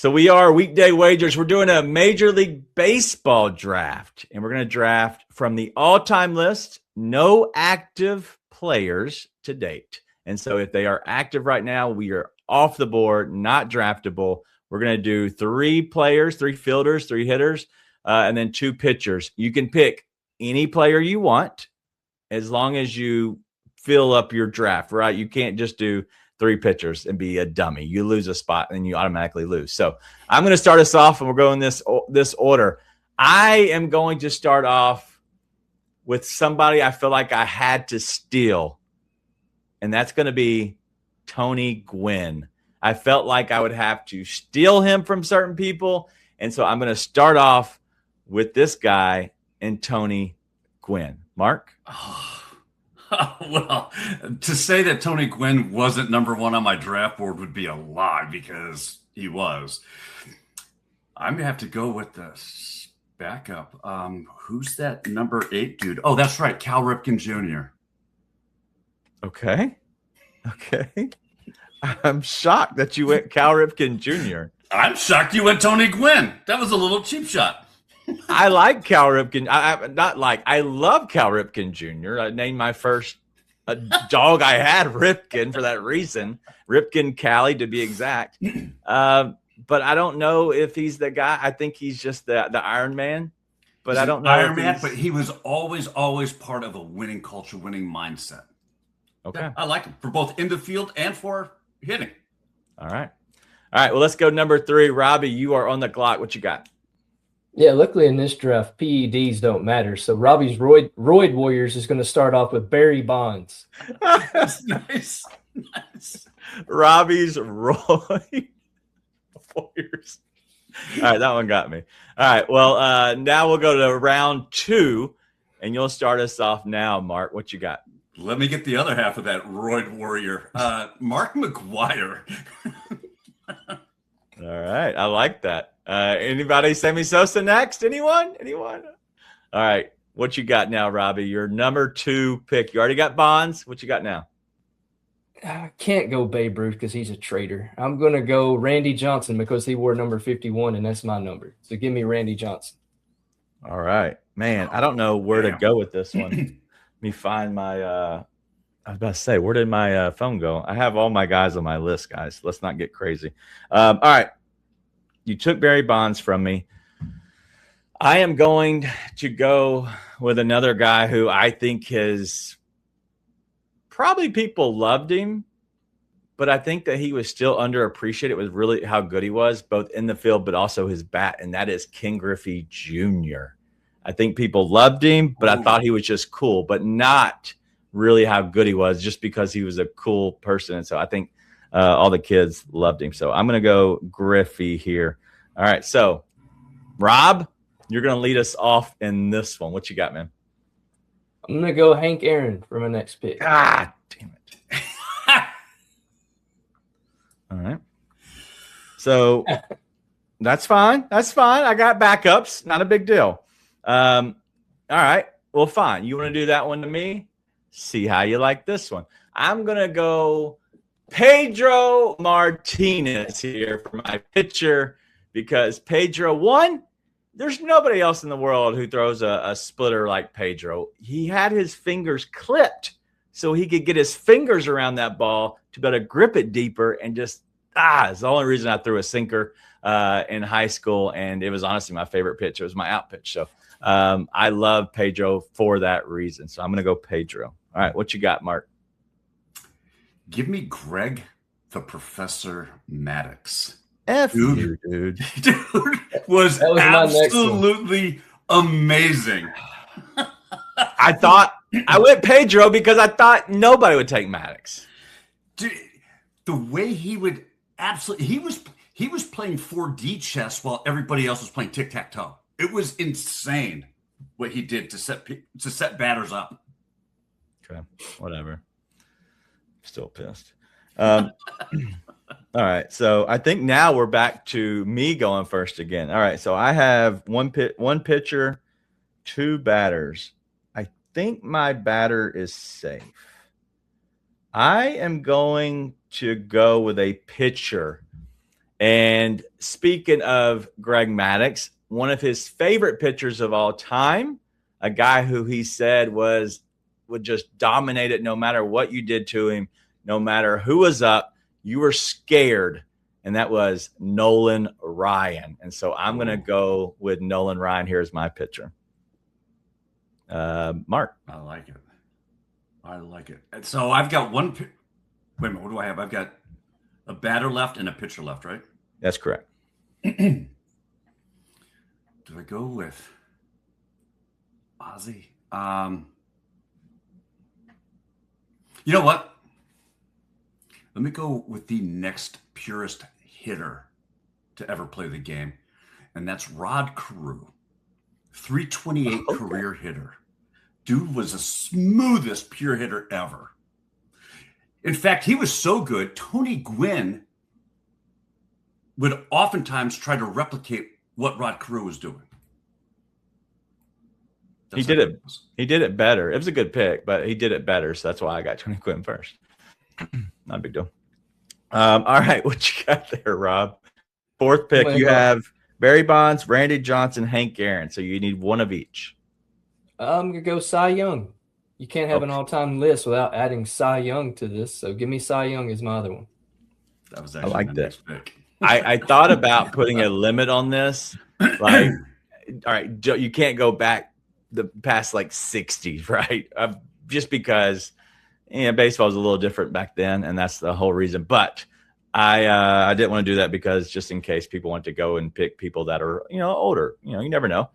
So we are Weekday Wagers. We're doing a Major League Baseball draft, and we're going to draft from the all-time list, no active players to date. And so if they are active right now, we are off the board, not draftable. We're going to do 3 players, 3 fielders, 3 hitters, and then 2 pitchers. You can pick any player you want as long as you fill up your draft, right? You can't just do 3 pitchers and be a dummy. You lose a spot and you automatically lose. So I'm going to start us off, and we're going this order. I am going to start off with somebody I feel like I had to steal, and that's going to be Tony Gwynn. I felt like I would have to steal him from certain people, and so I'm going to start off with this guy and Tony Gwynn. Mark? Well, to say that Tony Gwynn wasn't number 1 on my draft board would be a lie, because he was. I'm going to have to go with the backup. Who's that number 8 dude? Oh, that's right. Cal Ripken Jr. Okay. I'm shocked that you went Cal Ripken Jr. I'm shocked you went Tony Gwynn. That was a little cheap shot. I like Cal Ripken. I love Cal Ripken Jr. I named my first dog I had Ripken for that reason. Ripken Callie, to be exact. But I don't know if he's the guy. I think he's just the Iron Man. But He's I don't know. Iron Man, but he was always part of a winning culture, winning mindset. Okay. Yeah, I like him for both in the field and for hitting. All right. Well, let's go number 3. Robby, you are on the clock. What you got? Yeah, luckily in this draft, PEDs don't matter. So Robby's Roid Warriors is going to start off with Barry Bonds. That's nice. Robby's Roid Warriors. All right, that one got me. All right, well, now we'll go to round 2, and you'll start us off now, Mark. What you got? Let me get the other half of that Roid Warrior. Mark McGwire. All right, I like that. Anybody? Sammy Sosa next? Anyone? All right, what you got now, Robby? Your number 2 pick. You already got Bonds. What you got now? I can't go Babe Ruth because he's a traitor. I'm going to go Randy Johnson because he wore number 51, and that's my number. So give me Randy Johnson. All right, man. I don't know where to go with this one. Let me find my I was about to say, where did my phone go? I have all my guys on my list, guys. Let's not get crazy. All right. You took Barry Bonds from me. I am going to go with another guy who I think has probably people loved him, but I think that he was still underappreciated. It was really how good he was, both in the field, but also his bat, and that is Ken Griffey Jr. I think people loved him, but I thought he was just cool, but not really how good he was, just because he was a cool person. And so I think all the kids loved him. So I'm going to go Griffey here. All right. So, Rob, you're going to lead us off in this one. What you got, man? I'm going to go Hank Aaron for my next pick. Ah, damn it. All right. So that's fine. I got backups. Not a big deal. All right. Well, fine. You want to do that one to me? See how you like this one. I'm going to go Pedro Martinez here for my pitcher, because Pedro, one, there's nobody else in the world who throws a splitter like Pedro. He had his fingers clipped so he could get his fingers around that ball to be able to grip it deeper, and just, it's the only reason I threw a sinker in high school, and it was honestly my favorite pitch. It was my out pitch. So I love Pedro for that reason. So I'm going to go Pedro. All right, what you got, Mark? Give me Greg the Professor Maddux. Dude was absolutely amazing. I went Pedro because I thought nobody would take Maddux. Dude, the way he would he was playing 4D chess while everybody else was playing tic-tac-toe. It was insane what he did to set batters up. Okay, whatever. Still pissed. All right, so I think now we're back to me going first again. All right, so I have one pitcher, 2 batters. I think my batter is safe. I am going to go with a pitcher, And speaking of Greg Maddux, one of his favorite pitchers of all time, a guy who he said would just dominate it no matter what you did to him, no matter who was up, you were scared. And that was Nolan Ryan. And so I'm going to go with Nolan Ryan here as my pitcher. Mark. I like it. And so I've got one. Wait a minute. What do I have? I've got a batter left and a pitcher left, right? That's correct. Do I go with Ozzy? You know what? Let me go with the next purest hitter to ever play the game, and that's Rod Carew, 328 career hitter. Dude was the smoothest pure hitter ever. In fact, he was so good, Tony Gwynn would oftentimes try to replicate what Rod Carew was doing. He did it better. It was a good pick, but he did it better, so that's why I got Tony Gwynn first. Not a big deal. All right, what you got there, Rob? Fourth pick, you have Barry Bonds, Randy Johnson, Hank Aaron. So you need one of each. I'm going to go Cy Young. You can't have an all-time list without adding Cy Young to this, so give me Cy Young as my other one. That was actually I like my that. next pick. I thought about putting a limit on this. Like, all right, you can't go back the past like 60s, right? Just because baseball was a little different back then, and that's the whole reason. But I didn't want to do that because just in case people want to go and pick people that are older, you never know.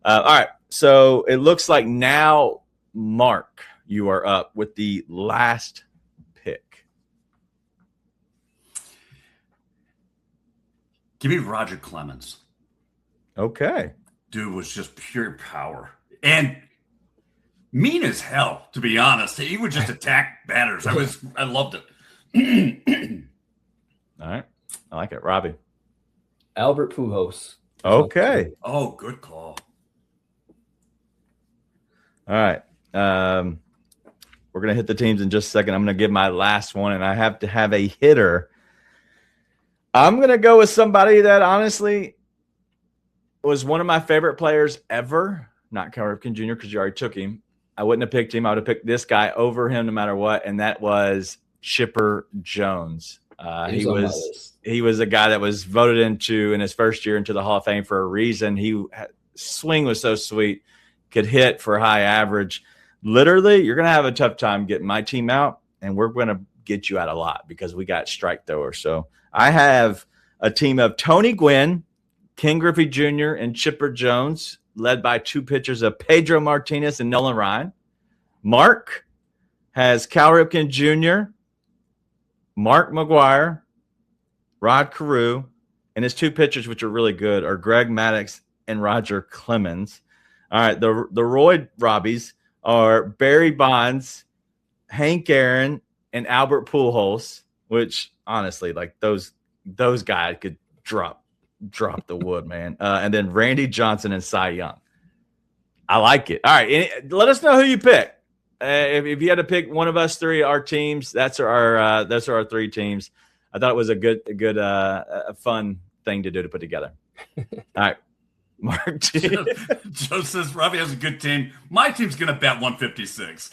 All right, so it looks like now, Mark, you are up with the last pick. Give me Roger Clemens. Okay. Dude was just pure power. And mean as hell, to be honest. He would just attack batters. I loved it. All right. I like it. Robby. Albert Pujols. Okay. Oh, good call. All right. We're going to hit the teams in just a second. I'm going to give my last one, and I have to have a hitter. I'm going to go with somebody that honestly was one of my favorite players ever. Not Ripken Jr. because you already took him. I wouldn't have picked him. I would have picked this guy over him no matter what, and that was Chipper Jones. He was a guy that was voted in his first year into the Hall of Fame for a reason. Swing was so sweet, could hit for high average. Literally, you're going to have a tough time getting my team out, and we're going to get you out a lot because we got strike throwers. So I have a team of Tony Gwynn, Ken Griffey Jr., and Chipper Jones, led by two pitchers of Pedro Martinez and Nolan Ryan. Mark has Cal Ripken Jr., Mark McGwire, Rod Carew, and his two pitchers, which are really good, are Greg Maddux and Roger Clemens. All right, the Roid Robbies are Barry Bonds, Hank Aaron, and Albert Pujols, which honestly, like those guys could drop the wood, man. And then Randy Johnson and Cy Young. I like it. All right, let us know who you pick. If you had to pick one of us three, our teams, that's our three teams. I thought it was a good, fun thing to do to put together. All right, Mark. Joe says Robby has a good team. My team's going to bat 156.